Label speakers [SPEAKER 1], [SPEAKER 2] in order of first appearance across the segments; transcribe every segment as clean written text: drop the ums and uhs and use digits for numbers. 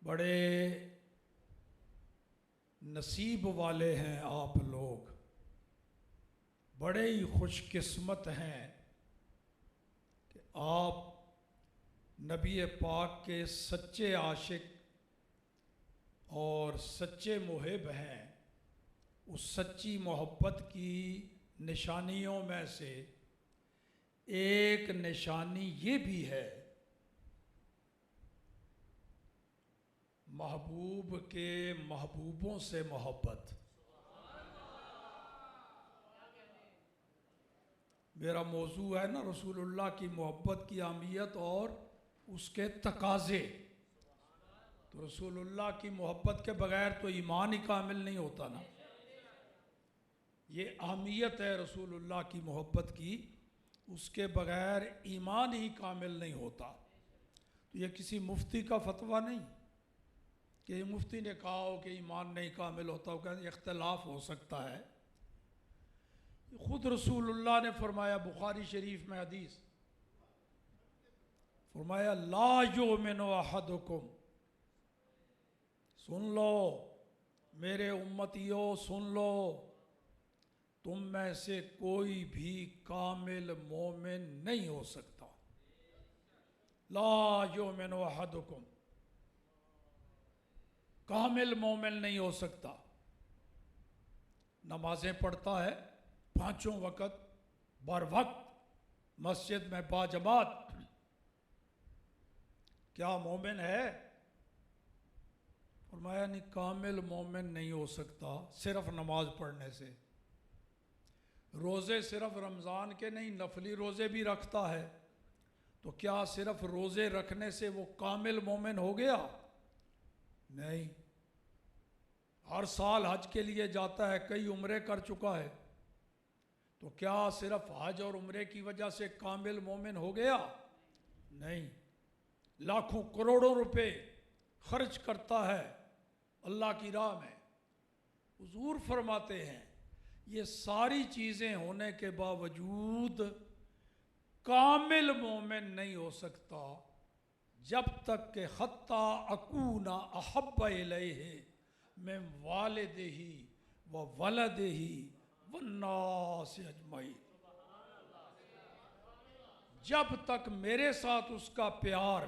[SPEAKER 1] बड़े नसीब वाले हैं आप लोग, बड़े ही खुशकिस्मत हैं कि आप नबी पाक के सच्चे आशिक और सच्चे मुहिब हैं। उस सच्ची मोहब्बत की निशानियों में से एक निशानी ये भी है, महबूब के महबूबों से मोहब्बत। मेरा मौजू है ना रसूलुल्लाह की मोहब्बत की अहमियत और उसके तकाज़े। तो रसूलुल्लाह की मोहब्बत के बगैर तो ईमान ही कामिल नहीं होता ना। ये अहमियत है रसूलुल्लाह की मोहब्बत की, उसके बगैर ईमान ही कामिल नहीं होता। तो ये किसी मुफ्ती का फतवा नहीं कि मुफ्ती ने कहा हो कि ईमान नहीं कामिल होता, वो कहते इख्तलाफ हो सकता है। खुद रसूलुल्लाह ने फरमाया, बुखारी शरीफ में हदीस, फरमाया ला युमिनु अहदुकुम, सुन लो मेरे उम्मतियों, सुन लो, तुम में से कोई भी कामिल मोमिन नहीं हो सकता। ला युमिनु अहदुकुम, कामिल मोमिन नहीं हो सकता। नमाजें पढ़ता है पांचों वक़्त बर वक्त, मस्जिद में बाजमात, क्या मोमिन है? फरमाया नहीं, कामिल मोमिन नहीं हो सकता सिर्फ नमाज पढ़ने से। रोज़े सिर्फ रमज़ान के नहीं, नफली रोज़े भी रखता है, तो क्या सिर्फ रोज़े रखने से वो कामिल मोमिन हो गया? नहीं। हर साल हज के लिए जाता है, कई उम्रे कर चुका है, तो क्या सिर्फ हज और उम्रे की वजह से कामिल मोमिन हो गया? नहीं। लाखों करोड़ों रुपए खर्च करता है अल्लाह की राह में। हुजूर फरमाते हैं ये सारी चीज़ें होने के बावजूद कामिल मोमिन नहीं हो सकता जब तक के हत्ता अकूना अहब्ब इलैहि मिन वालिदिही व वलदिही वन्नास अजमईन, जब तक मेरे साथ उसका प्यार,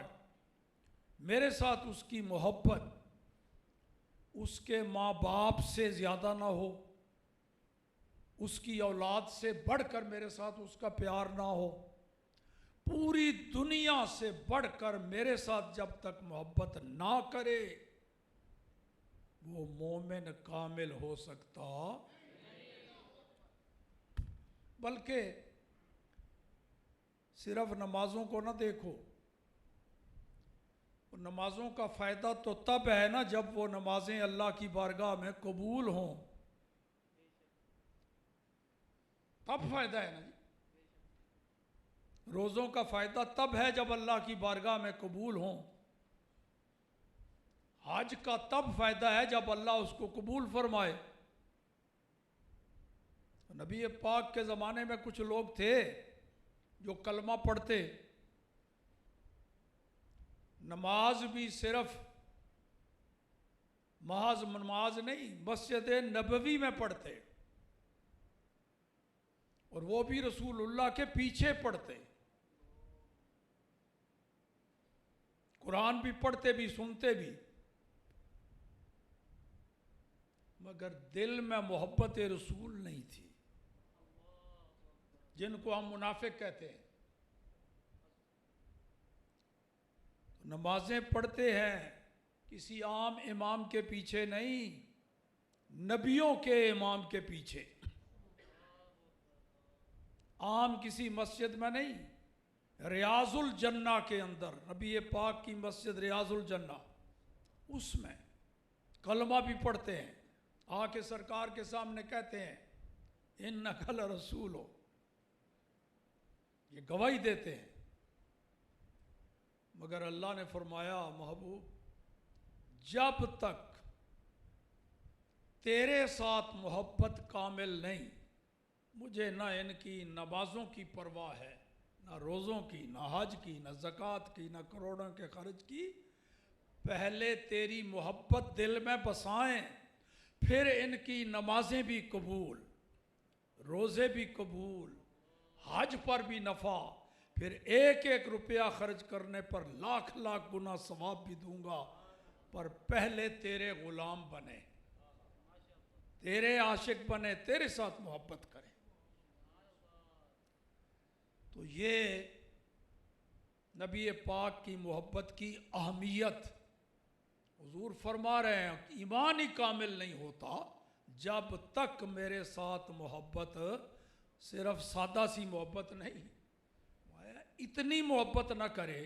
[SPEAKER 1] मेरे साथ उसकी मोहब्बत उसके माँ बाप से ज़्यादा ना हो, उसकी औलाद से बढ़कर मेरे साथ उसका प्यार ना हो, पूरी दुनिया से बढ़कर मेरे साथ जब तक मोहब्बत ना करे, वो मोमिन कामिल हो सकता। बल्कि सिर्फ नमाजों को ना देखो, नमाजों का फ़ायदा तो तब है ना जब वो नमाजें अल्लाह की बारगाह में कबूल हों, तब फ़ायदा है ना जी। रोज़ों का फ़ायदा तब है जब अल्लाह की बारगाह में कबूल हों। हज का तब फ़ायदा है जब अल्लाह उसको कबूल फरमाए। नबी पाक के ज़माने में कुछ लोग थे जो कलमा पढ़ते, नमाज भी सिर्फ महज नमाज नहीं, मस्जिद नबवी में पढ़ते, और वो भी रसूलुल्लाह के पीछे पढ़ते। कुरान भी पढ़ते भी, सुनते भी, मगर दिल में मोहब्बत रसूल नहीं थी, जिनको हम मुनाफिक कहते हैं। तो नमाजें पढ़ते हैं किसी आम इमाम के पीछे नहीं, नबियों के इमाम के पीछे। आम किसी मस्जिद में नहीं, रियाजुल जन्ना के अंदर, नबी पाक की मस्जिद रियाजुल जन्ना, उसमें कलमा भी पढ़ते हैं, आके सरकार के सामने कहते हैं इन्नका लरसूल हो, ये गवाही देते हैं। मगर अल्लाह ने फरमाया, महबूब जब तक तेरे साथ मोहब्बत कामिल नहीं, मुझे ना इनकी नमाज़ों की परवाह है, ना रोज़ों की, ना हज की, ना ज़कात की, ना करोड़ों के खर्च की, पहले तेरी मोहब्बत दिल में बसाएं, फिर इनकी नमाजें भी कबूल, रोज़े भी कबूल, हज पर भी नफ़ा, फिर एक एक रुपया खर्च करने पर लाख लाख गुना सवाब भी दूंगा, पर पहले तेरे गुलाम बने, तेरे आशिक बने, तेरे साथ मोहब्बत करें। तो ये नबी पाक की मोहब्बत की अहमियत हुजूर फरमा रहे हैं। ईमान ही कामिल नहीं होता जब तक मेरे साथ मोहब्बत, सिर्फ सादा सी मोहब्बत नहीं, इतनी मोहब्बत ना करे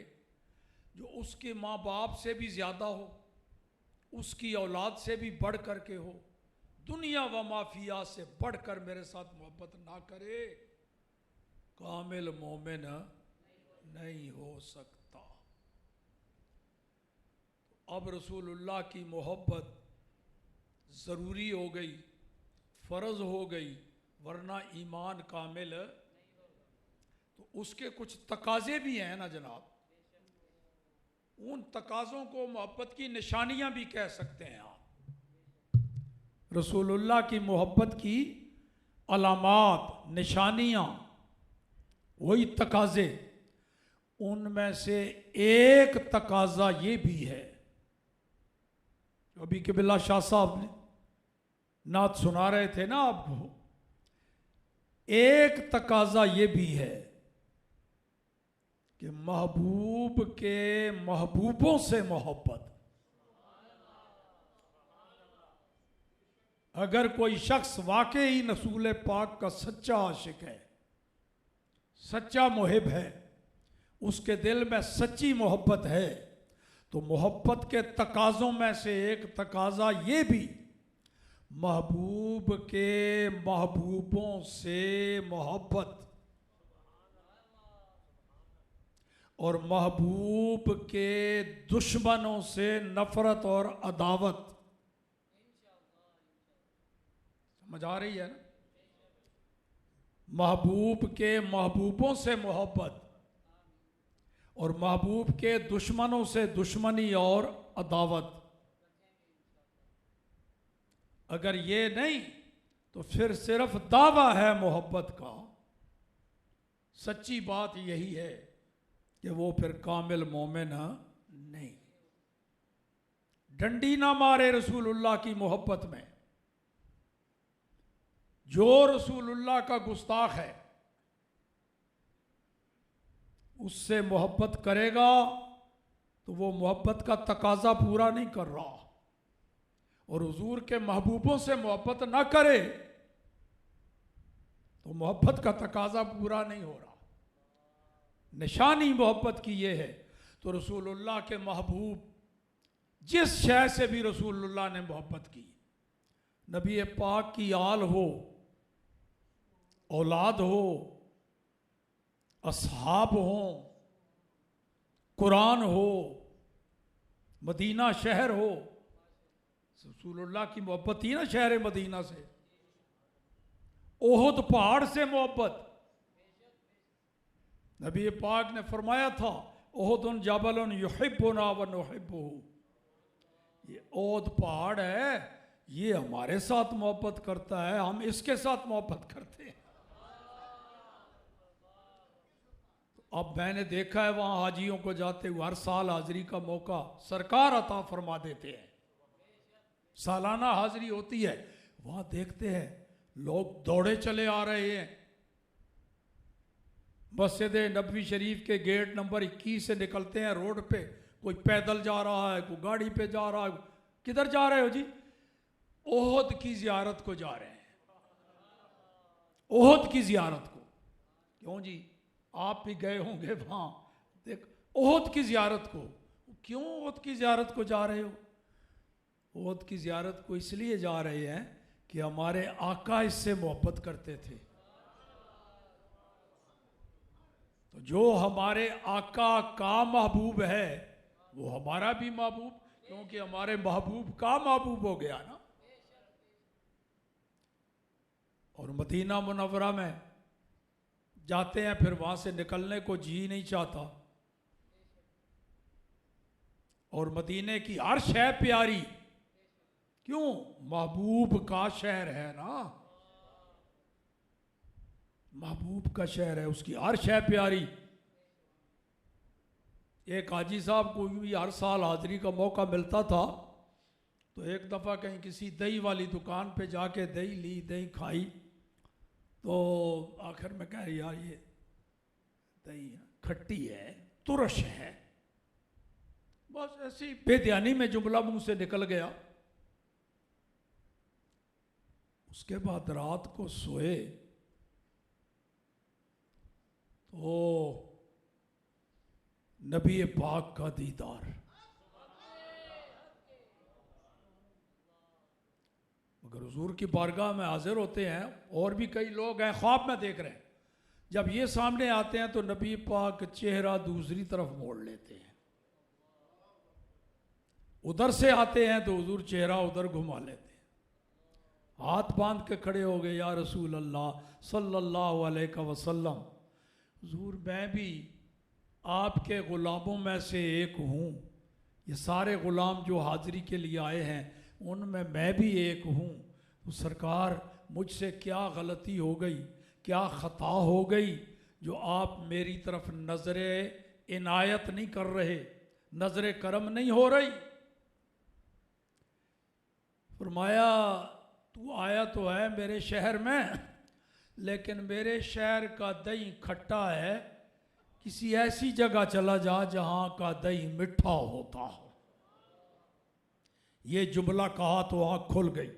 [SPEAKER 1] जो उसके माँ बाप से भी ज़्यादा हो, उसकी औलाद से भी बढ़ कर के हो, दुनिया व माफिया से बढ़कर मेरे साथ मोहब्बत ना करे, कामिल मोमिन नहीं हो सकता। अब रसूलुल्लाह की मोहब्बत ज़रूरी हो गई, फ़र्ज़ हो गई, वरना ईमान कामिल, तो उसके कुछ तकाज़े भी हैं ना जनाब। उन तकाज़ों को मोहब्बत की निशानियां भी कह सकते हैं आप। रसूलुल्लाह की मोहब्बत की अलामात, निशानियां, वही तकाज़े, उनमें से एक तकाज़ा ये भी है, अभी क़िबला शाह साहब ने नात सुना रहे थे ना आपको, एक तकाज़ा ये भी है कि महबूब के महबूबों से मोहब्बत। अगर कोई शख्स वाकई रसूल पाक का सच्चा आशिक है, सच्चा मुहिब है, उसके दिल में सच्ची मोहब्बत है, तो मोहब्बत के तकाज़ों में से एक तकाज़ा ये भी, महबूब के महबूबों से मोहब्बत और महबूब के दुश्मनों से नफरत और अदावत। समझ आ रही है ना? महबूब के महबूबों से मोहब्बत और महबूब के दुश्मनों से दुश्मनी और अदावत। अगर ये नहीं तो फिर सिर्फ दावा है मोहब्बत का। सच्ची बात यही है कि वो फिर कामिल मोमिन नहीं। डंडी ना मारे रसूलुल्लाह की मोहब्बत में। जो रसूलुल्लाह का गुस्ताख है उससे मोहब्बत करेगा तो वो मोहब्बत का तकाजा पूरा नहीं कर रहा, और हुजूर के महबूबों से मोहब्बत ना करे तो मोहब्बत का तकाजा पूरा नहीं हो रहा। निशानी मोहब्बत की ये है। तो रसूलुल्लाह के महबूब, जिस शय से भी रसूलुल्लाह ने मोहब्बत की, नबी पाक की आल हो, औलाद हो, असहाब हो, कुरान हो, मदीना शहर हो, रसूलुल्लाह की मोहब्बत थी ना शहर मदीना से। ओहद पहाड़ से मोहब्बत। नबी पाक ने फरमाया था, ओहदुन जबलुन युहिब्बुना व नुहिब्बुहु। ये ओहद पहाड़ है, ये हमारे साथ मोहब्बत करता है, हम इसके साथ मोहब्बत करते हैं। अब मैंने देखा है वहाँ हाजियों को जाते हुए हर साल हाजिरी का मौका सरकार अता फरमा देते हैं। सालाना हाजिरी होती है, वहाँ देखते हैं लोग दौड़े चले आ रहे हैं। मस्जिद नबवी शरीफ के गेट नंबर 21 से निकलते हैं रोड पे, कोई पैदल जा रहा है, कोई गाड़ी पे जा रहा है। किधर जा रहे हो जी? ओहद की जियारत को जा रहे हैं। ओहद की जियारत को। क्यों जी? आप भी गए होंगे वहाँ, देख ओहद की जियारत को। क्यों ओहद की जियारत को जा रहे हो? ओहद की जियारत को इसलिए जा रहे हैं कि हमारे आका इससे मोहब्बत करते थे। तो जो हमारे आका का महबूब है वो हमारा भी महबूब, क्योंकि हमारे महबूब का महबूब हो गया ना। और मदीना मुनव्वरा में जाते हैं, फिर वहां से निकलने को जी नहीं चाहता। और मदीने की हर शय प्यारी। क्यों? महबूब का शहर है ना, महबूब का शहर है, उसकी हर शय प्यारी। एक हाजी साहब को भी हर साल हाजिरी का मौका मिलता था, तो एक दफ़ा कहीं किसी दही वाली दुकान पे जाके दही ली, दही खाई, तो आखिर में कह यार ये दही खट्टी है, तुरश है, बस ऐसी बेध्यानी में जुमला मुंह से निकल गया। उसके बाद रात को सोए तो नबी पाक का दीदार, मगर हुजूर की बारगाह में हाजिर होते हैं, और भी कई लोग हैं ख्वाब में देख रहे हैं, जब ये सामने आते हैं तो नबी पाक चेहरा दूसरी तरफ मोड़ लेते हैं, उधर से आते हैं तो हुजूर चेहरा उधर घुमा लेते हैं, हाथ बांध के खड़े हो गए, या रसूल अल्लाह सल्लल्लाहु अलैहि वसल्लम, हुजूर मैं भी आपके ग़ुलामों में से एक हूँ, ये सारे ग़ुलाम जो हाज़िरी के लिए आए हैं उनमें मैं भी एक हूँ, तो सरकार मुझसे क्या गलती हो गई, क्या ख़ता हो गई जो आप मेरी तरफ नज़र इनायत नहीं कर रहे, नज़र करम नहीं हो रही। फरमाया तू आया तो है मेरे शहर में, लेकिन मेरे शहर का दही खट्टा है, किसी ऐसी जगह चला जा जहां का दही मिठा होता हो। ये जुमला कहा तो आँख खुल गई।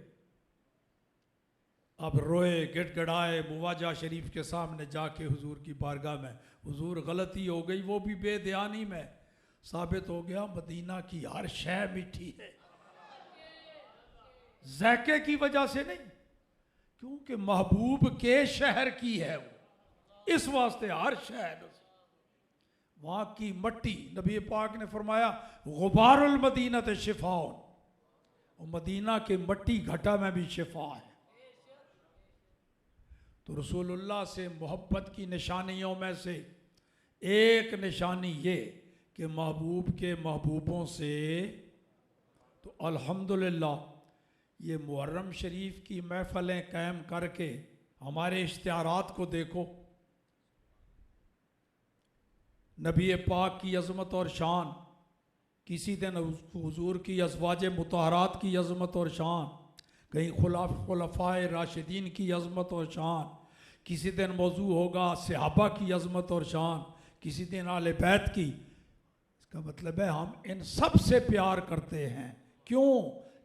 [SPEAKER 1] अब रोए गिड़गिड़ाए मुवाजा शरीफ के सामने जाके हुजूर की बारगाह में, हुजूर गलती हो गई, वो भी बेध्यानी में, साबित हो गया मदीना की हर शय मीठी है, ज़ायके की वजह से नहीं, क्योंकि महबूब के शहर की है वो, इस वास्ते हर शहर, वहाँ की मट्टी, नबी पाक ने फरमाया गुबारुल मदीनत शिफाउन, और मदीना के मट्टी घटा में भी शिफा है। तो रसूलुल्लाह से मोहब्बत की निशानियों में से एक निशानी ये कि महबूब के महबूबों से, तो अल्हम्दुलिल्लाह ये मुहर्रम शरीफ की महफ़िलें कायम करके हमारे इश्तिहारात को देखो, नबी पाक की अज़मत और शान, किसी दिन हुजूर की अज़वाज मुतहरात की अज़मत और शान, कहीं खुलफ़ाए राशिदीन की अज़मत और शान, किसी दिन मौजू होगा सहाबा की अज़मत और शान, किसी दिन आले बैत की। इसका मतलब है हम इन सब से प्यार करते हैं। क्यों?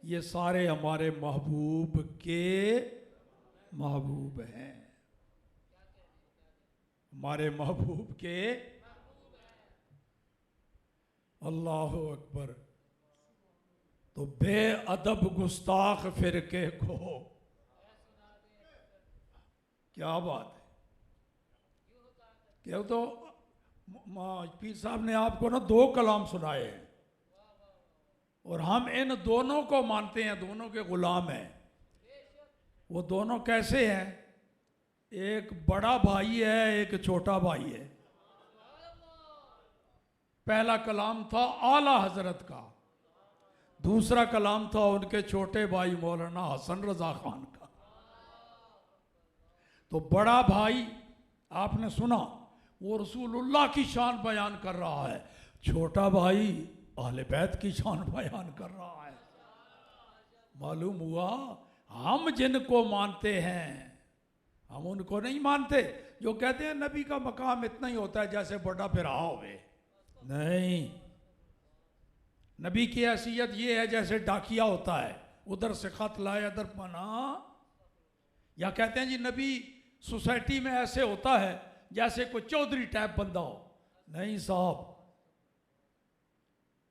[SPEAKER 1] ये सारे हमारे महबूब के महबूब हैं, हमारे महबूब के। अल्लाह अकबर। तो बेअदब गुस्ताख फिरके को, क्या बात है, क्या तो पीर साहब ने आपको ना 2 कलाम सुनाए हैं, और हम इन दोनों को मानते हैं, दोनों के गुलाम हैं। वो दोनों कैसे हैं? एक बड़ा भाई है, एक छोटा भाई है। पहला कलाम था आला हजरत का, दूसरा कलाम था उनके छोटे भाई मौलाना हसन रजा खान का। तो बड़ा भाई आपने सुना, वो रसूलुल्लाह की शान बयान कर रहा है, छोटा भाई अहले बैत की शान बयान कर रहा है। मालूम हुआ हम जिनको मानते हैं हम उनको नहीं मानते जो कहते हैं नबी का मकाम इतना ही होता है जैसे बड़ा फिरा होवे। नहीं, नबी की हैसियत ये है जैसे डाकिया होता है, उधर से खत लाए इधर पना। या कहते हैं जी नबी सोसाइटी में ऐसे होता है जैसे कोई चौधरी टाइप बंदा हो। नहीं साहब,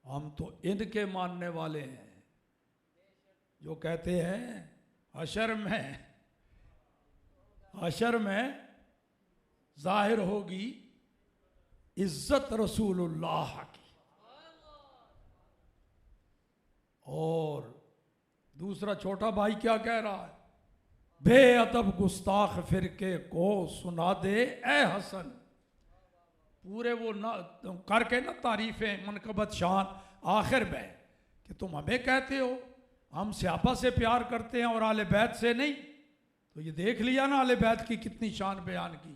[SPEAKER 1] हम तो इनके मानने वाले हैं जो कहते हैं हशर में जाहिर होगी इज्जत रसूलुल्लाह की। और दूसरा छोटा भाई क्या कह रहा है? बेअदब गुस्ताख फिरके को सुना दे ए हसन, पूरे वो ना करके ना तारीफ़ें मनकबत शान आखिर में कि तुम हमें कहते हो हम सहाबा से प्यार करते हैं और आले बैत से नहीं। तो ये देख लिया ना आले बैत की कितनी शान बयान की।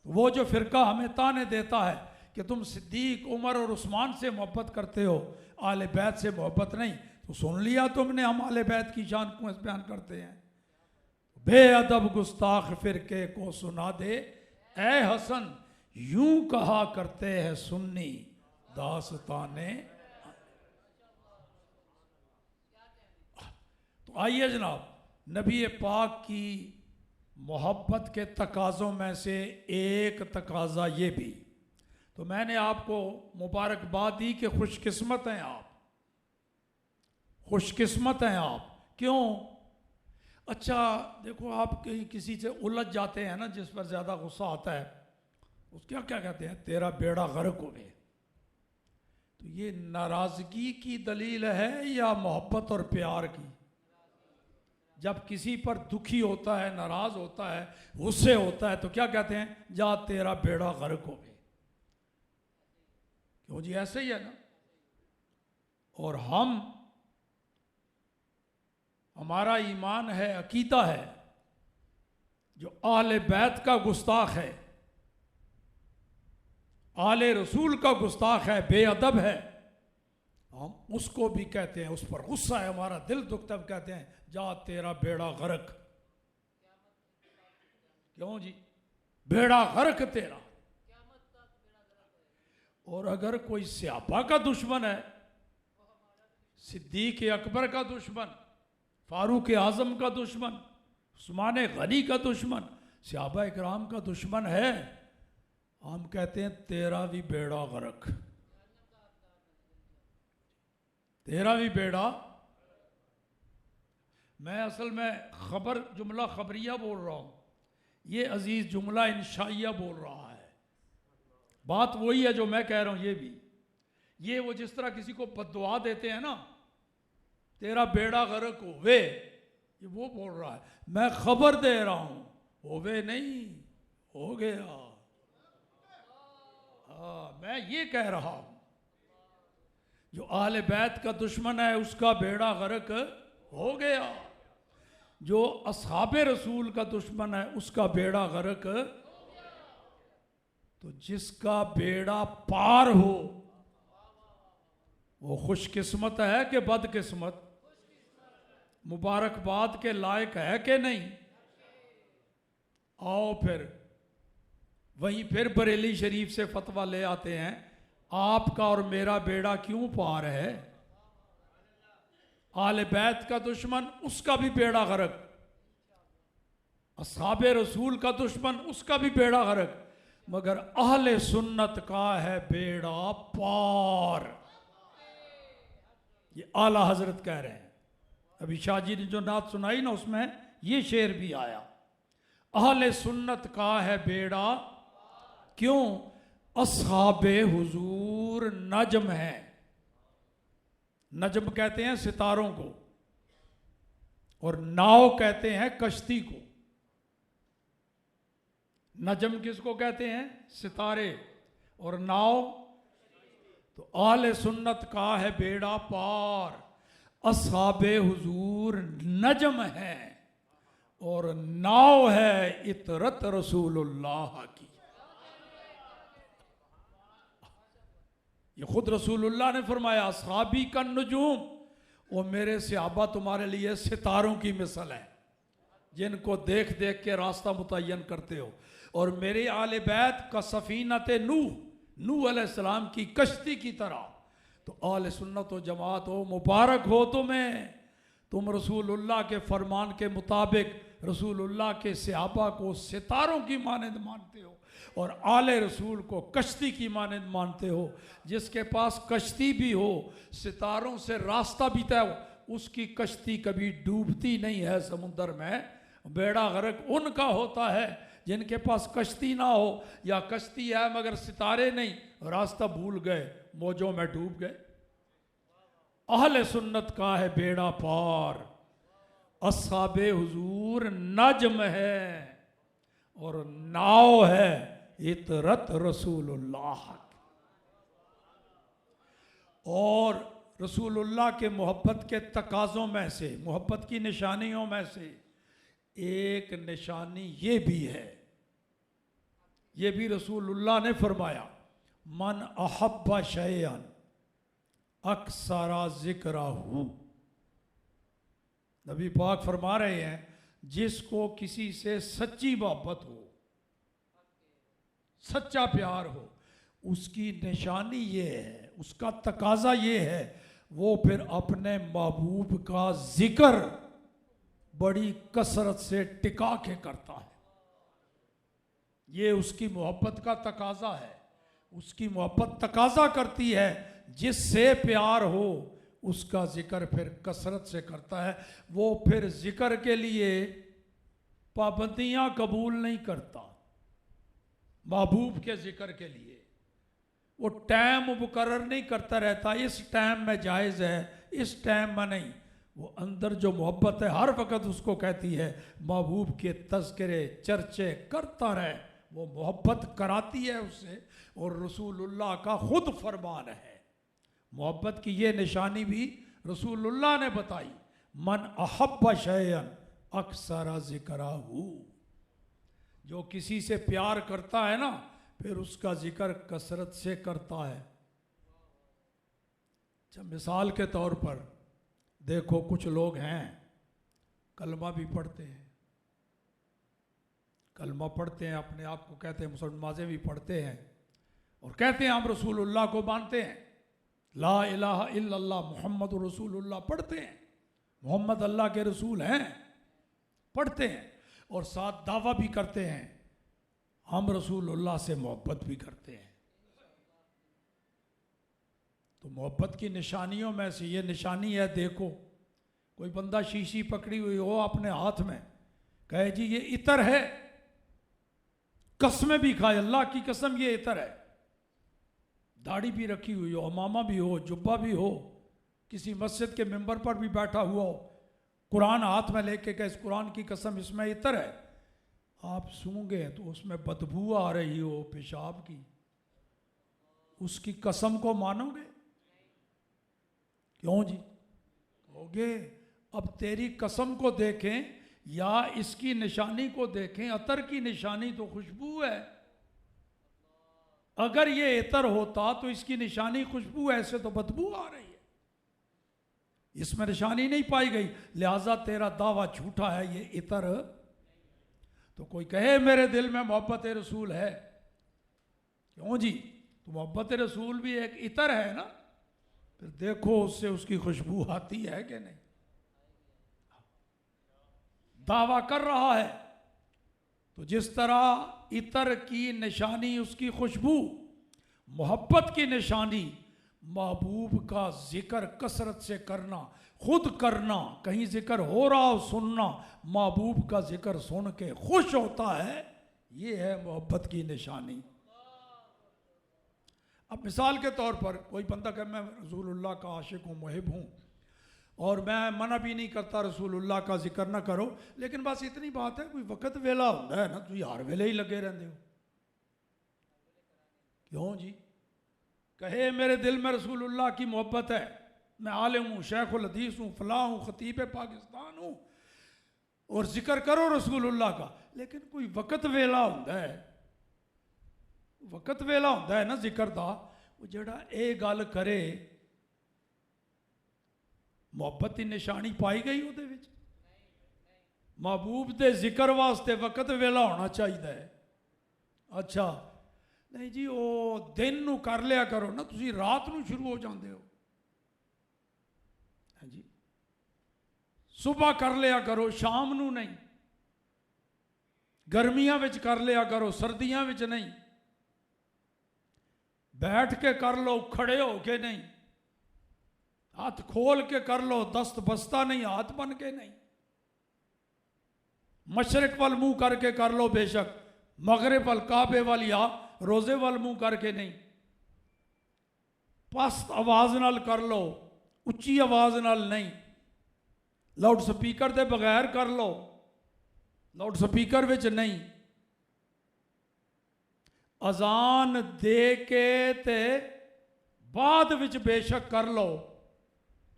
[SPEAKER 1] तो वो जो फ़िरका हमें ताने देता है कि तुम सिद्दीक उमर और उस्मान से मोहब्बत करते हो, आले बैत से मोहब्बत नहीं, तो सुन लिया तुमने हम आले बैत की शान क्यों बयान करते हैं। बेअदब गुस्ताख फ़िरके को सुना दे ए हसन, यूं कहा करते हैं सुन्नी दास्ताने। तो आइए जनाब, नबी पाक की मोहब्बत के तकाज़ों में से एक तकाज़ा ये भी, तो मैंने आपको मुबारकबाद दी कि खुशकिस्मत हैं आप, खुशकिस्मत हैं आप। क्यों? अच्छा देखो, आप कहीं किसी से उलझ जाते हैं ना, जिस पर ज़्यादा गुस्सा आता है, उस क्या क्या कहते हैं, तेरा बेड़ा गर्क होवे। तो ये नाराज़गी की दलील है या मोहब्बत और प्यार की? जब किसी पर दुखी होता है, नाराज़ होता है, गुस्से होता है, तो क्या कहते हैं, जा तेरा बेड़ा गर्क होवे। क्यों जी, ऐसे ही है ना। और हमारा ईमान है, अकीदा है, जो आले बैत का गुस्ताख है, आले रसूल का गुस्ताख है, बेअदब है, हम उसको भी कहते हैं, उस पर गुस्सा है, हमारा दिल दुखता है, कहते हैं जा तेरा बेड़ा गर्क। क्यों जी, बेड़ा गर्क तेरा। और अगर कोई सहाबा का दुश्मन है, सिद्दीक अकबर का दुश्मन, फारूक आजम का दुश्मन, उस्मान गनी का दुश्मन, सहाबा इकराम का दुश्मन है, हम कहते हैं तेरा भी बेड़ा गर्क, तेरा भी बेड़ा। मैं असल में जुमला खबरिया बोल रहा हूँ, ये अजीज जुमला इंशाइया बोल रहा है। बात वही है जो मैं कह रहा हूँ। ये भी, ये वो जिस तरह किसी को बद्दुआ देते हैं ना, तेरा बेड़ा गर्क होवे, ये वो बोल रहा है। मैं खबर दे रहा हूँ, होवे नहीं, हो गया। हाँ, मैं ये कह रहा हूँ, जो आले बैत का दुश्मन है उसका बेड़ा गर्क हो गया, जो असहाबे रसूल का दुश्मन है उसका बेड़ा गर्क। तो जिसका बेड़ा पार हो वो खुशकिस्मत है कि बदकिस्मत? मुबारकबाद के लायक है कि नहीं? आओ फिर वहीं फिर बरेली शरीफ से फतवा ले आते हैं, आपका और मेरा बेड़ा क्यों पार है? आले बैत का दुश्मन उसका भी बेड़ा गर्क, असहाबे रसूल का दुश्मन उसका भी बेड़ा गर्क, मगर अहले सुन्नत का है बेड़ा पार। ये आला हजरत कह रहे हैं। अभी शाह जी ने जो नात सुनाई ना, उसमें ये शेर भी आया, अहले सुन्नत का है बेड़ा। क्यों? असहाबे हुजूर नजम है। नजम कहते हैं सितारों को, और नाव कहते हैं कश्ती को। नजम किसको कहते हैं? सितारे। और नाव? तो आले सुन्नत का है बेड़ा पार, असहाबे हुजूर नजम है और नाव है इतरत रसूलुल्लाह की। ये खुद रसूलुल्लाह ने फरमाया, असहाबी का नजूम, वो मेरे सहाबा तुम्हारे लिए सितारों की मिसल है, जिनको देख देख के रास्ता मुतय्यन करते हो। और मेरे आले बैत का सफीनत नूह अलैहिस्सलाम की कश्ती की तरह। तो आले सुन्नत व जमात हो, मुबारक हो तुम्हें, तुम रसूलुल्लाह के फरमान के मुताबिक रसूलुल्लाह के सहाबा को सितारों की मानंद मानते हो और आले रसूल को कश्ती की मानंद मानते हो। जिसके पास कश्ती भी हो, सितारों से रास्ता भी तय हो, उसकी कश्ती कभी डूबती नहीं है समुद्र में। बेड़ा गर्क उनका होता है जिनके पास कश्ती ना हो, या कश्ती है मगर सितारे नहीं, रास्ता भूल गए, मौजों में डूब गए। अहले सुन्नत का है बेड़ा पार, असहाबे हुजूर नजम है और नाव है इतरत रसूलुल्लाह। और रसूलुल्लाह के मोहब्बत के तकाज़ों में से, मोहब्बत की निशानियों में से एक निशानी ये भी है, ये भी रसूलुल्लाह ने फरमाया, मन अहब्बा शैअन अक्सरा ज़िक्रहू। नबी पाक फरमा रहे हैं, जिसको किसी से सच्ची मोहब्बत हो, सच्चा प्यार हो, उसकी निशानी ये है, उसका तकाजा ये है, वो फिर अपने महबूब का जिक्र बड़ी कसरत से टिका के करता है। ये उसकी मोहब्बत का तकाजा है। उसकी मोहब्बत तकाजा करती है, जिससे प्यार हो उसका जिक्र फिर कसरत से करता है। वो फिर जिक्र के लिए पाबंदियां कबूल नहीं करता। महबूब के जिक्र के लिए वो टाइम मुकर्रर नहीं करता रहता, इस टाइम में जायज़ है, इस टाइम में नहीं। वो अंदर जो मोहब्बत है हर वक्त उसको कहती है महबूब के तज़किरे चर्चे करता रहे, वो मोहब्बत कराती है उससे। और रसूलुल्लाह का खुद फरमान है, मोहब्बत की ये निशानी भी रसूलुल्लाह ने बताई, मन अहब्बा शैअन अक्सरा ज़िक्रहू। जो किसी से प्यार करता है ना, फिर उसका जिक्र कसरत से करता है। जब मिसाल के तौर पर देखो, कुछ लोग हैं कलमा भी पढ़ते हैं, कलमा पढ़ते हैं, अपने आप को कहते हैं मुसलमान, नमाज़ें भी पढ़ते हैं और कहते हैं हम रसूलुल्लाह को मानते हैं, ला इलाहा इल्लल्लाह मुहम्मद रसूलुल्लाह पढ़ते हैं, मोहम्मद अल्लाह के रसूल हैं पढ़ते हैं, और साथ दावा भी करते हैं हम रसूलुल्लाह से मोहब्बत भी करते हैं। तो मोहब्बत की निशानियों में से ये निशानी है, देखो कोई बंदा शीशी पकड़ी हुई हो अपने हाथ में, कहे जी ये इतर है, कसमें भी खाए, अल्लाह की कसम ये इतर है, दाढ़ी भी रखी हुई हो, अमामा भी हो, जुब्बा भी हो, किसी मस्जिद के मेंबर पर भी बैठा हुआ हो, कुरान हाथ में लेके कहे इस कुरान की कसम इसमें इतर है, आप सूंघे तो उसमें बदबू आ रही हो पेशाब की, उसकी कसम को मानोगे? क्यों जी कहोगे? अब तेरी कसम को देखें या इसकी निशानी को देखें, अतर की निशानी तो खुशबू है, अगर ये इतर होता तो इसकी निशानी खुशबू है, ऐसे तो बदबू आ रही है, इसमें निशानी नहीं पाई गई, लिहाजा तेरा दावा झूठा है, ये इतर। तो कोई कहे मेरे दिल में मोहब्बत रसूल है, क्यों जी? तो मोहब्बत रसूल भी एक इतर है ना, फिर देखो उससे उसकी खुशबू आती है कि नहीं। दावा कर रहा है तो जिस तरह इतर की निशानी उसकी खुशबू, मोहब्बत की निशानी महबूब का जिक्र कसरत से करना, खुद करना, कहीं जिक्र हो रहा हो सुनना, महबूब का जिक्र सुन के खुश होता है, ये है मोहब्बत की निशानी। अब मिसाल के तौर पर कोई बंदा कहे मैं रसूलुल्लाह का आशिक हूँ, मुहिब हूँ, और मैं मना भी नहीं करता रसूलुल्लाह का जिक्र ना करो, लेकिन बस इतनी बात है कोई वक्त वेला होता है ना, तुम हर वेले ही लगे रहते हो, क्यों जी? कहे मेरे दिल में रसूलुल्लाह की मोहब्बत है, मैं आलिम हूँ, शेखुल हदीस हूँ, फलां हूँ, खतीब पाकिस्तान हूँ, और जिक्र करो रसूलुल्लाह का, लेकिन कोई वक्त वेला होता है, वक्त वेला होता है ना जिक्र दा, वो जड़ा ये गल करे मोहब्बत की निशानी पाई गई उहदे विच। महबूब दे जिक्र वास्ते वक्त वेला होना चाहिए। अच्छा नहीं जी, वो दिन नू कर लिया करो ना, तुसी रात नू शुरू हो जाते हो। हाँ जी, सुबह कर लिया करो, शाम नू नहीं, गर्मियां विच कर लिया करो, सर्दियां विच नहीं, बैठ के कर लो, खड़े हो के नहीं, हाथ खोल के कर लो, दस्त बस्ता नहीं, हाथ बन के नहीं, मशरक वाल मुंह करके कर लो बेशक, मगरिब वाल काबे वाल या रोजे वाल मुंह करके नहीं, पस्त आवाज नाल कर लो, उच्ची आवाज नाल नहीं, लाउड स्पीकर दे बगैर कर लो, लाउड स्पीकर विच नहीं, अजान दे के ते बाद विच बेशक कर लो,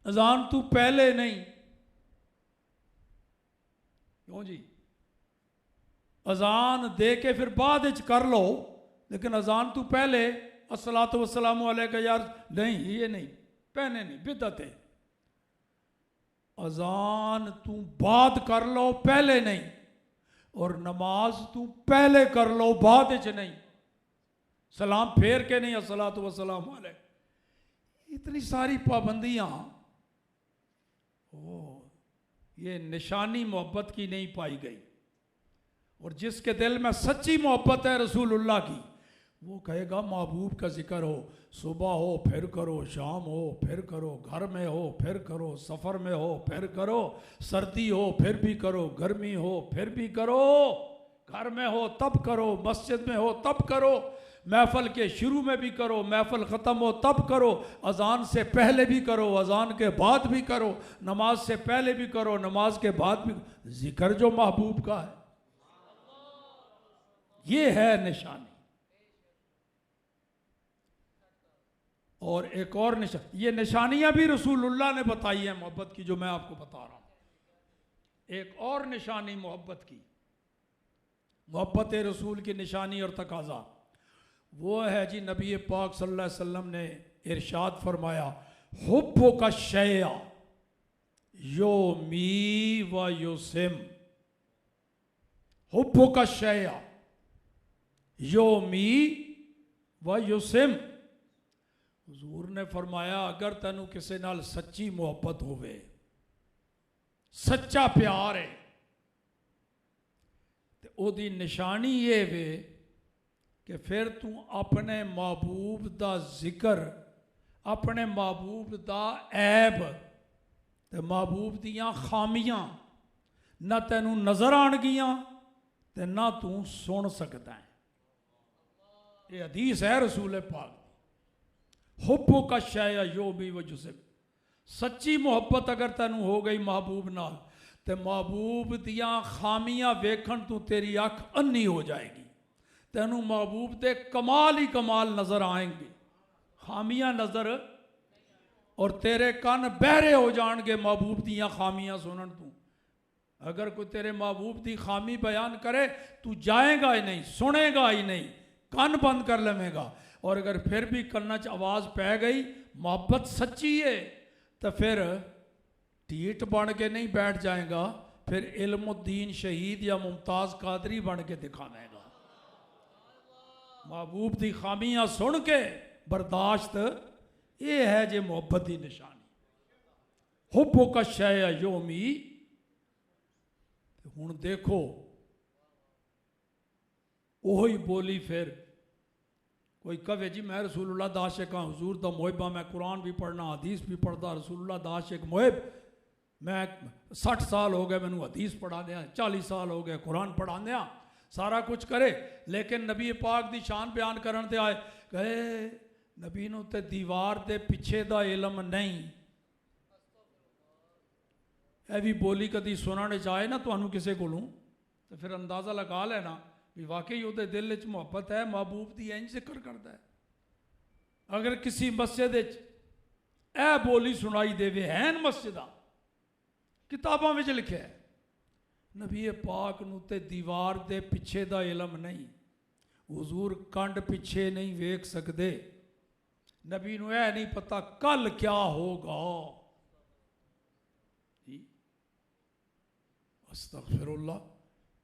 [SPEAKER 1] अजान तू पहले नहीं। क्यों जी? अजान दे के फिर बाद विच कर लो, लेकिन अजान तू पहले अस्सलातु वस्सलामु अलैका यार नहीं, ये नहीं, पहले नहीं, बिदअत है। अजान तू बाद कर लो, पहले नहीं, और नमाज तू पहले कर लो, बाद विच नहीं, सलाम फेर के नहीं, अस्सलातु वस्सलामु अलैका। इतनी सारी पाबंदियां, ये निशानी मोहब्बत की नहीं पाई गई। और जिसके दिल में सच्ची मोहब्बत है रसूलुल्लाह की, वो कहेगा महबूब का जिक्र हो, सुबह हो फिर करो, शाम हो फिर करो, घर में हो फिर करो, सफ़र में हो फिर करो, सर्दी हो फिर भी करो, गर्मी हो फिर भी करो, घर में हो तब करो, मस्जिद में हो तब करो, महफल के शुरू में भी करो, महफल ख़त्म हो तब करो, अजान से पहले भी करो, अजान के बाद भी करो, नमाज से पहले भी करो, नमाज के बाद भी। जिक्र जो महबूब का है, ये है निशानी। और एक और ये निशानियां भी रसूलुल्लाह ने बताई है मोहब्बत की, जो मैं आपको बता रहा हूं। एक और निशानी मोहब्बत की, मोहब्बत रसूल की निशानी और तकाजा वो है जी, नबी पाक सल्लल्लाहु अलैहि वसल्लम ने इरशाद फरमाया, हुब्बु का शैया यो मी व युसिम, हुब्बु का शैया यो मी व युसिम। हुजूर ने फरमाया, अगर तेनू किसी नाल सच्ची मोहब्बत होवे, सच्चा प्यार है, तो ओदी निशानी ये वे कि फिर तू अपने महबूब दा जिक्र, अपने महबूब दा ऐब ते महबूब दियां खामियां ना तेनू नजर आनगियां ते ना तू सुन सकता है। ये हदीस है रसूल पाक। हुब्बु का शैया यो भी वजुसे, सच्ची मोहब्बत अगर तेनू हो गई महबूब नाल, ते महबूब दियां खामियां वेखण तू तेरी अख अन्नी हो जाएगी, तेनू महबूब दे कमाल ही कमाल नजर आएंगे, खामियां नजर, और तेरे कान बहरे हो जाएंगे महबूब दियां खामियां सुनन तू। अगर कोई तेरे महबूब दी खामी बयान करे, तू जाएगा ही नहीं, सुनेगा ही नहीं, कान बंद कर लेगा। और अगर फिर भी कन्ना च आवाज़ पै गई, मोहब्बत सच्ची है, तो फिर टीट बन के नहीं बैठ जाएगा, फिर इल्मुद्दीन शहीद या मुमताज़ कादरी बन के दिखावेगा। महबूब दी खामियां सुन के बर्दाश्त, ये है जे मोहब्बत की निशानी। हुब्बु का शैया योमी। हुण देखो, वही बोली फिर कोई कहे जी मैं रसूलुल्लाह दा आशिक हां, हुजूर दा मुहिबा, मैं कुरान भी पढ़ना, हदीस भी पढ़ता, रसूलुल्लाह दा आशिक मुहिब, मैं 60 साल हो गए मैनू हदीस पढ़ा दिया, 40 साल हो गए कुरान पढ़ा दिया, सारा कुछ करे, लेकिन नबी पाक दी शान बयान करन ते आए, कहे नबी नू ते दीवार दे पिछे दा इलम नहीं। यह भी बोली कदी सुनने चाहे ना तुहानू किसी कोलों, तो फिर अंदाज़ा लगा लेना भी वाकई उहदे दिल च मुहब्बत है, महबूब दी इंज जिक्र करता है। अगर किसी मस्जिद ए बोली सुनाई देवे, हैन मस्जिदा किताबां विच लिखिया है, नबी पाक नू ते दीवार दे पिछे दा इलम नहीं, हुजूर कंड पिछे नहीं वेख सकते, नबी नू यह नहीं पता कल क्या होगा। अस्तगफिरुल्लाह,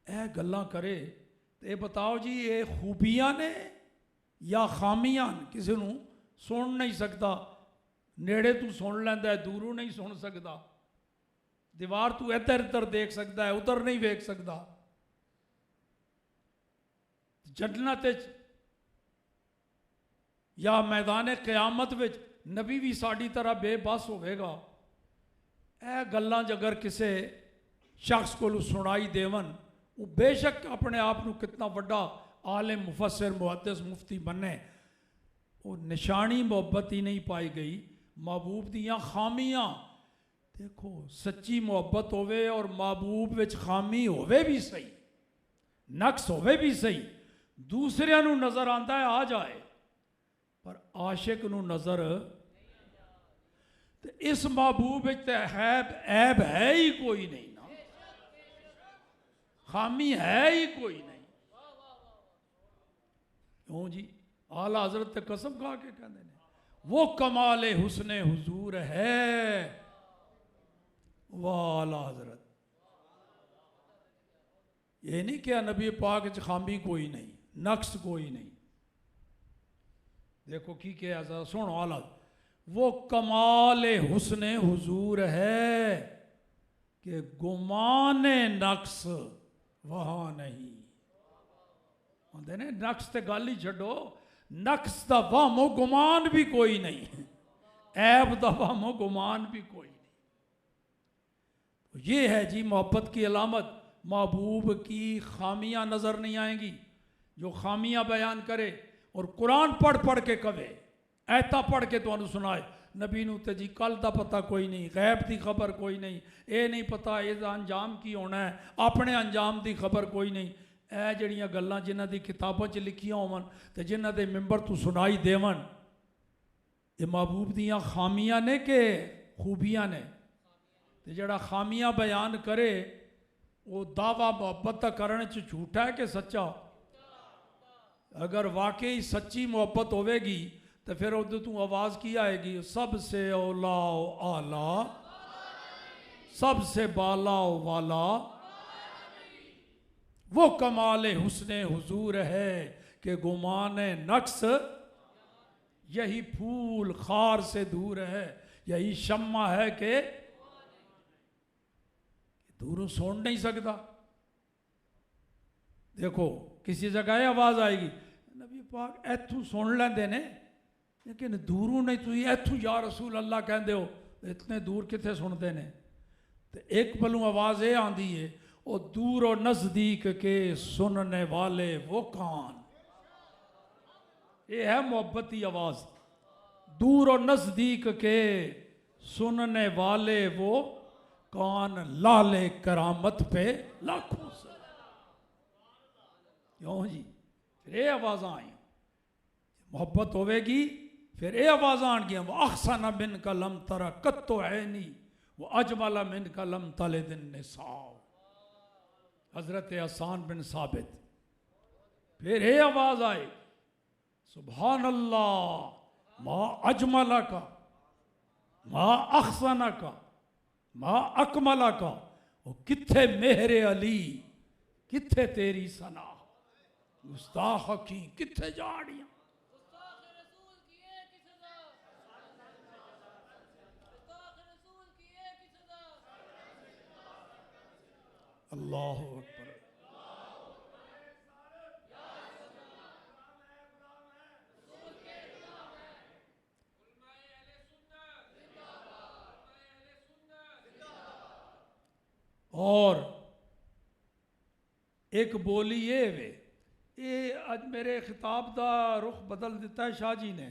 [SPEAKER 1] ए गल्लां करे ते बताओ जी, ये खूबियां ने या खामियां? किसी नू सुन नहीं सकता, नेड़े तू सुन लैंदा, दूरों नहीं सुन सकता, दीवार तू इधर इधर देख सकता है, उधर नहीं वेख सकता। जन्नत या मैदान क़यामत विच नबी भी साड़ी तरह बेबस होवेगा। ए गल्लां अगर किसी शख्स को सुनाई देवन, वो बेशक अपने आप को कितना बड़ा आलिम, मुफस्सिर, मुहद्दिस, मुफ्ती बने, वो निशानी मोहब्बत ही नहीं पाई गई। महबूब दियां खामियां देखो, सच्ची मोहब्बत होवे और महबूब विच खामी होवे भी सही, नक्स होवे भी सही, दूसरिਆਂ ਨੂੰ नज़र आता है आ जाए, पर आशिक ਨੂੰ नज़र। तो इस महबूब तो ऐब है ही कोई नहीं ना, खामी है ही कोई नहीं। क्यों जी, आला हजरत ते कसम खा के कहते हैं वो कमाल हुस्ने हुजूर है। वाह आला हजरत, ये नहीं क्या नबी पाक च खामी कोई नहीं, नक्स कोई नहीं। देखो की क्या जरा सुनो आला, वो कमाल हुस्ने हुजूर है कि गुमाने नक्स वहां नहीं। आंदे ने नक्स ते गल ही छड्डो, नक्स दा वामो गुमान भी कोई नहीं, ऐब दा वामो गुमान भी कोई नहीं। तो ये है जी मोहब्बत की अलामत। महबूब की खामियां नजर नहीं आएंगी। जो खामियां बयान करे और कुरान पढ़ पढ़ के कवे, ऐता पढ़ के तुहानू सुनाए नबी नू ते जी कल दा पता कोई नहीं, गैब की खबर कोई नहीं, ये नहीं पता इसका अंजाम की होना है, अपने अंजाम की खबर कोई नहीं। ਇਹ ਜਿਹੜੀਆਂ ਗੱਲਾਂ ਜਿਨ੍ਹਾਂ ਦੀ ਕਿਤਾਬਾਂ 'ਚ ਲਿਖੀਆਂ ਹੋਵਣ ਤੇ ਜਿਨ੍ਹਾਂ ਦੇ ਮਿੰਬਰ ਤੋਂ ਸੁਣਾਈ ਦੇਵਣ, ਇਹ महबूब ਦੀਆਂ ਖਾਮੀਆਂ ਨੇ ਕਿ खूबियां ने। ਤੇ ਜਿਹੜਾ ਖਾਮੀਆਂ ਬਿਆਨ करे वो दावा मोहब्बत का करने च झूठा है कि सच्चा। अगर वाकई सच्ची मोहब्बत होवेगी तो फिर उधर तू आवाज़ की आएगी, सबसे औला आला, सबसे बाला वाला, वो कमाल हुस्ने हुजूर है कि गुमान नक्स, यही फूल खार से दूर है, यही शम्मा है कि दूरों सुन नहीं सकता। देखो किसी जगह आवाज़ आएगी नबी पाक इथों सुन लेंदे ने, लेकिन दूरों नहीं, तुम इथों या रसूल अल्लाह कहते हो, इतने दूर कितने सुनते ने। तो एक पलों आवाज़ ये आती है, वो दूर और नज़दीक के सुनने वाले वो कान। ये है मोहब्बत की आवाज़, दूर और नज़दीक के सुनने वाले वो कान, लाले करामत पे लाखों से। क्यों जी, फिर ये आवाज़ आई, मोहब्बत होवेगी फिर ये आवाज़ आन गया, वो अहसन मिन कलम तरा कत्तो है नहीं, वो अजमला मिन कलम तले दिन निसाओ, हजरत हसन बिन साबित। फिर ये आवाज़ आई, सुभान अल्लाह मा अजमला का, मा अहसना का, मा अकमला का, वो किथे मेहरे अली, किथे तेरी सना, गुस्ताख की किथे जाड़ियां। अल्लाहु अकबर। और एक बोली ये वे, ये अज मेरे खिताब का रुख बदल दिता है शाह जी ने।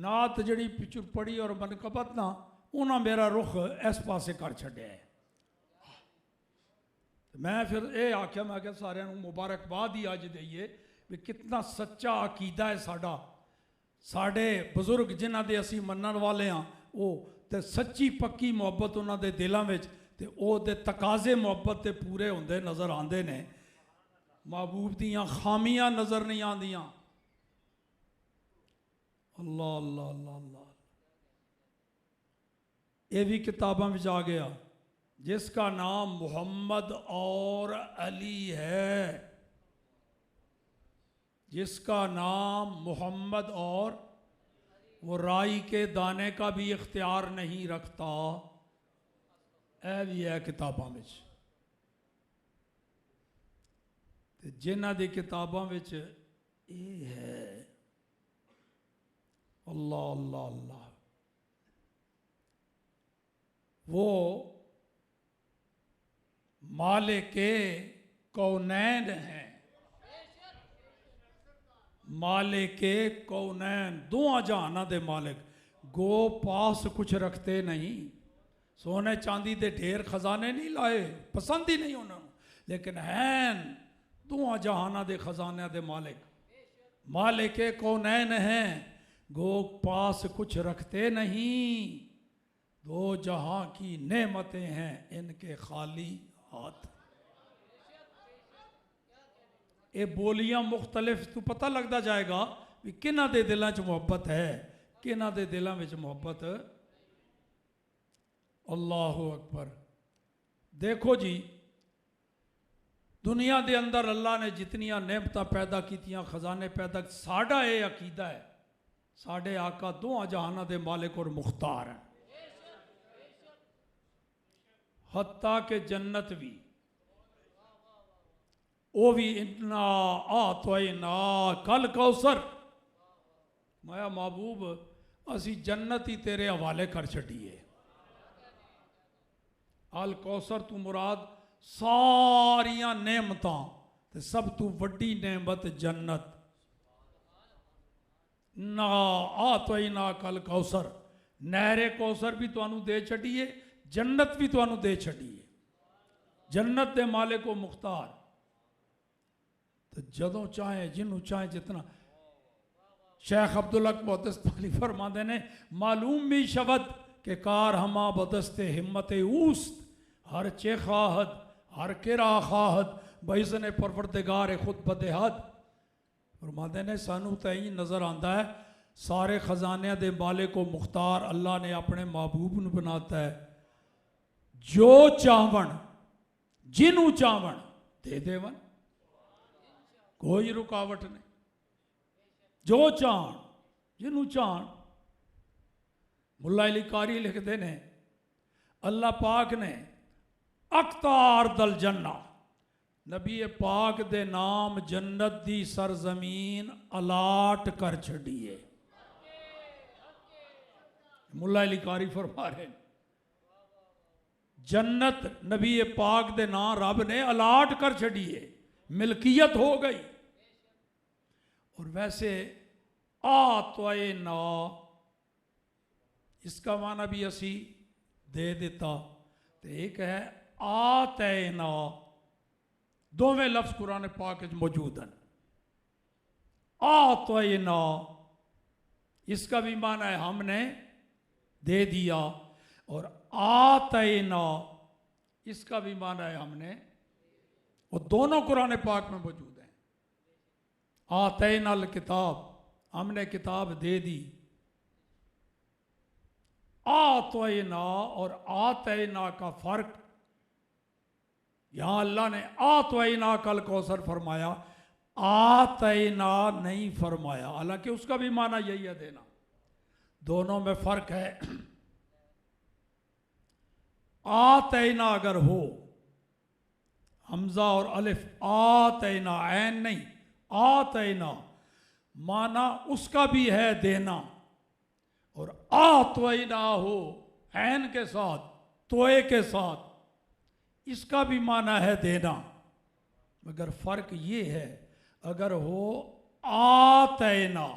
[SPEAKER 1] नात जड़ी पिछू पढ़ी और मनकबत ना, उन्हें मेरा रुख इस पासे कर छड़िया है। मैं फिर ये आख्या, मैं क्या सारे मुबारकबाद ही अज दईए भी कितना सच्चा अकीदा है साडा। साडे बजुर्ग जिन्हां दे असीं मनण वाले हाँ, वो ते सच्ची पक्की मुहब्बत उन्होंने दिलों में, तो वो तकाजे मुहब्बत के पूरे होंदे नज़र आते ने। महबूब दियाँ खामियां नज़र नहीं आंदियां। अल्लाह अल्लाह अल्लाह अल्लाह। ये भी किताबों में आ गया, जिसका नाम मोहम्मद और अली है, जिसका नाम मोहम्मद और, वो राई के दाने का भी इख्तियार नहीं रखता। ऐ भी है किताबों में। जिन्हां दी किताबों में ये है, अल्लाह अल्लाह अल्लाह। वो मालिके कौनैन हैं, मालिके कौनैन, दोवां जहाना दे मालिक। गो पास कुछ रखते नहीं, सोने चांदी दे ढेर खजाने नहीं लाए, पसंद ही नहीं उन्होंने, लेकिन हैं दुआ जहाना दे खजाना दे मालिक, मालिक कौनैन हैं, गो पास कुछ रखते नहीं, दो जहां की नेमतें हैं इनके खाली हाथ। ये बोलियां मुख्तलिफ तू पता लगता जाएगा भी किन्हां दे दिलों च मुहब्बत है, किन्हां दे दिलों में मुहब्बत। अल्लाहु अकबर। देखो जी, दुनिया के अंदर अल्लाह ने जितनियां नेमतां पैदा कीतियां, खजाने पैदा, साडा ये अकीदा है साडे आका दोहां जहानां दे मालिक और मुख्तार हैं। हत्ता के जन्नत भी, वो भी इन्ना आतोइना कल कौसर, माया महबूब असी जन्नत ही तेरे हवाले कर छड़िए। अल कौसर तू मुराद सारियां नेमतां ते सब तू वड्डी नेमत जन्नत। ना आतोइना कल कौसर, नहरे कौसर भी तुहानू दे छड़िए, जन्नत भी तुहानू दे छड़िए। जन्नत दे मालिक को मुख्तार, तो जदों चाहे जिन्हों चाहे जितना। शेख अब्दुल हक मुहद्दिस पाली फरमाते ने, मालूम भी शब्द के कार हमा बदस्ते हिम्मत ऊस्त, हर चे खाहद हर किरा खाहद बैसने परवरदिगार खुद बदेहद। फरमाते ने सानू तो यही नज़र आता है सारे खजाने दे मालिक को मुख्तार अल्लाह ने अपने महबूब न बनाता है। जो चावन जिन्हों चावन दे देवन, कोई रुकावट नहीं। जो चाहन जिन्हों चाहन। मुल्ला अली कारी लिखते ने, अल्लाह पाक ने अख्तार दल जन्ना, नबी पाक दे नाम जन्नत दी सरजमीन अलाट कर छड़िए। मुल्ला अली कारी फरमा रहे, जन्नत नबी पाक दे नाम रब ने अलाट कर छड़िए, मिल्कियत हो गई। और वैसे आतोए ना, इसका माना भी असी दे देता। तो एक है आतैना, दोवें लफ्ज कुरान पाक मौजूद हैं। आतैना इसका भी माना है हमने दे दिया, और आतैना इसका भी माना है हमने, वो दोनों कुरान पाक में मौजूद हैं। आतैनल किताब, हमने किताब दे दी। आतैना और आतैना का फर्क, यहां अल्लाह ने आतैना कल कौसर फरमाया, आतैना नहीं फरमाया, हालांकि उसका भी माना यही है देना। दोनों में फर्क है। आतैना अगर हो हमजा और अलिफ, आतैना ऐन नहीं, आतैना माना उसका भी है देना। और आतैना हो ऐन के साथ, तोए के साथ, इसका भी माना है देना। मगर फर्क ये है, अगर हो आतैना,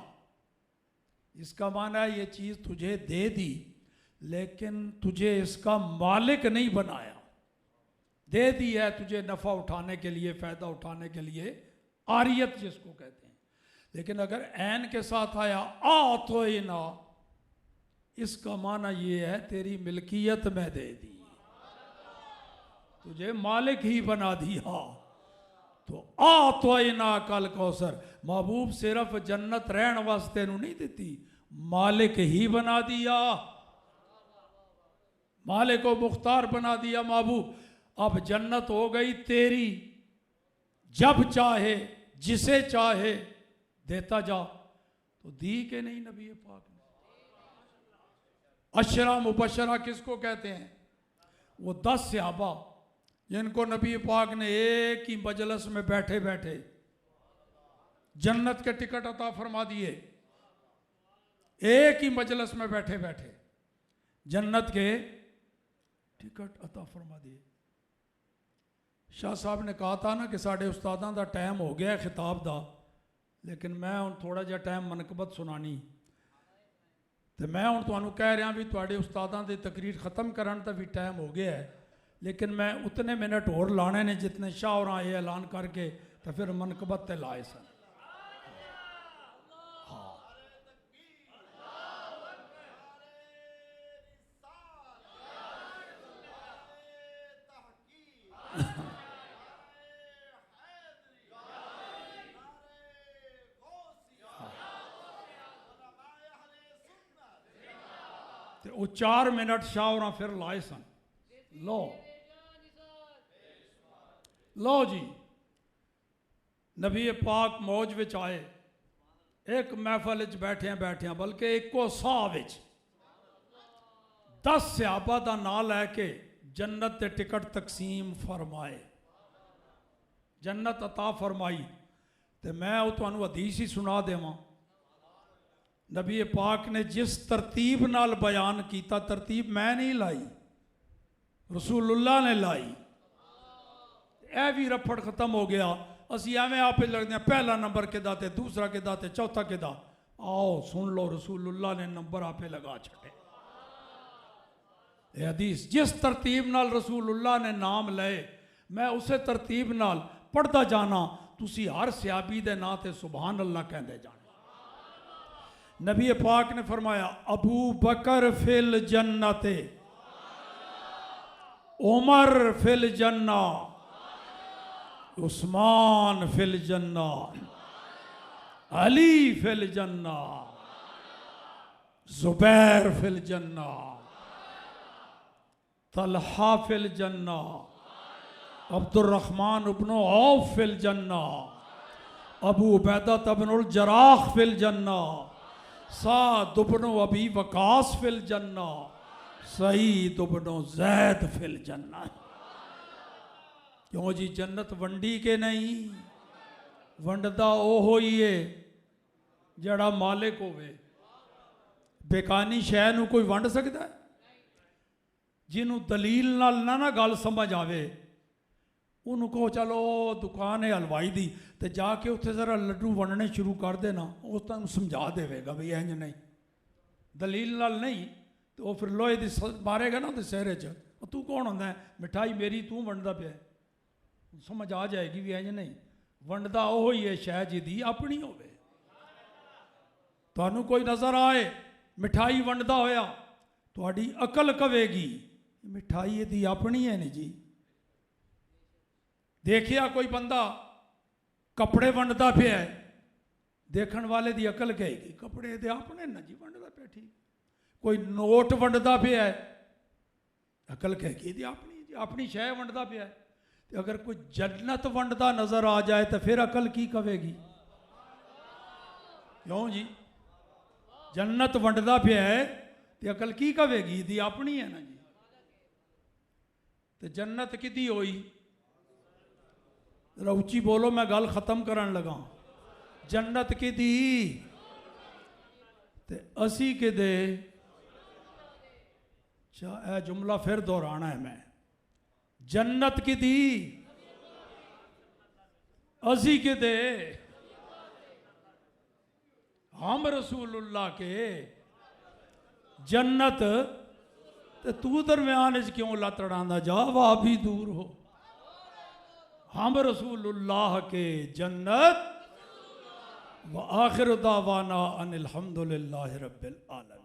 [SPEAKER 1] इसका माना है ये चीज तुझे दे दी लेकिन तुझे इसका मालिक नहीं बनाया। दे दी है तुझे नफा उठाने के लिए, फायदा उठाने के लिए, आरियत जिसको कहते हैं। लेकिन अगर ऐन के साथ आया आतैना, इसका माना ये है तेरी मिल्कियत में दे दी, तुझे मालिक ही बना दिया। तो आतैना कल कौसर, महबूब सिर्फ जन्नत रहन वास्ते नहीं देती, मालिक ही बना दिया, मालिक को मुख्तार बना दिया महबूब। अब जन्नत हो गई तेरी, जब चाहे जिसे चाहे देता जा। तो दी के नहीं नबी पाक ने। अशरा मुबशरा किसको कहते हैं? वो 10 सहाबा जिनको नबी पाक ने एक ही मजलिस में बैठे बैठे जन्नत के टिकट अता फरमा दिए। एक ही मजलिस में बैठे बैठे जन्नत के टिकट अता फरमा दिए। शाह साहब ने कहा था ना कि साढ़े उस्तादां दा टाइम हो गया खिताब दा, लेकिन मैं हुण थोड़ा जिहा टाइम मनकबत सुनानी, तो मैं हुण तुहानूं कह रहा भी तुहाडे उस्तादां दी तकरीर ख़त्म करन दा भी टाइम हो गया है, लेकिन मैं उतने मिनट होर लाने ने जितने शाह होरां ये ऐलान करके तो फिर मनकबत ते लाए सन। हाँ ते वो 4 मिनट शाह फिर लाए सन। लो लो जी, नबी पाक मौज विच आए, एक महफल च बैठिया बल्कि एको साह विच 10 सहाबा का नाम लैके जन्नत के टिकट तकसीम फरमाए, जन्नत अता फरमाई। तो मैं वो तुहानू हदीस ही सुना देवां। नबी पाक ने जिस तरतीब नाल बयान किया, तरतीब मैं नहीं लाई, रसूलुल्लाह ने लाई। यह भी रफड़ खत्म हो गया। असी एवं आप लगते हैं पहला नंबर किदा ते दूसरा किदा ते चौथा किदा। आओ सुन लो, रसूलुल्लाह ने नंबर आपे लगा छड़े। ये हदीस जिस तरतीब नाल रसूलुल्लाह ने नाम लए, मैं उसे तरतीब नाल पढ़ता जाना, तुसी हर सहाबी दे नाम ते सुभान अल्लाह कहते जाना। नबी पाक ने फरमाया, अबू बकर फिल जन्नते, उमर फिल जन्ना, उस्मान फिल जन्ना, अली फिल जन्ना, जुबैर फिल जन्ना, तलहा फिल जन्ना, अब्दुर्रहमान इब्न औफ फिल जन्ना, अबू उबैदा इब्नुल जराह फिल जन्ना, साद इब्न अबी वकास फिल जन्ना, सईद इब्न ज़ैद फिल जन्ना। क्यों जी, जन्नत वंडी के नहीं, वंडदा ओहो ही है जड़ा मालिक होवे। बेकानी शह नूं कोई वंड सकता है? जिन्हों दलील नाल ना गल समझ आवे, उन्होंने कहो चलो दुकान है हलवाई दी, तो जाके उत्थे जरा लड्डू वंडने शुरू कर देना, उस तुहानूं समझा देवेगा भी इंज नहीं, दलील नाल नहीं। तो वह फिर लोहे दी मारेगा ना तो सिर च, तू कौन होंदा है, मिठाई मेरी तू वंडदा पिया, समझ आ जाएगी भी इंज नहीं, वंडदा ओह ही है शह जिहदी अपनी होवे। तुहानूं कोई नज़र आए मिठाई वंडदा होया, तुहाडी अकल कवेगी मिठाई इहदी अपनी है नहीं जी। देखिया कोई बंदा कपड़े वंडदा पिया है, देखण वाले दी अकल कहेगी कपड़े इहदे अपने ना जी, वंडदा पिया ठीक। कोई नोट वंडदा पिया है, अकल कहेगी इहदी अपनी जी, अपनी शह वंडदा पिया है। तो अगर कोई जन्नत वंडदा नजर आ जाए तो फिर अकल की कवेगी? क्यों जी, जन्नत वंडदा पिया है तो अकल की कवेगी? दी अपनी है ना जी। तो जन्नत किदी होई? जरा उच्ची बोलो, मैं गल खत्म करन लगा। जन्नत किदी ते असी किदे? यह जुमला फिर दोहराना है मैं, जन्नत किदी असी किदे? हम रसूलुल्लाह के जन्नत, ते तू दरम्यान क्यों लत अड़ांदा? जा वाह भी दूर हो। हम रसूलुल्लाह के जन्नत। व आखिर दावाना अनिल हम्दुलिल्लाहि रब्बिल आलमीन।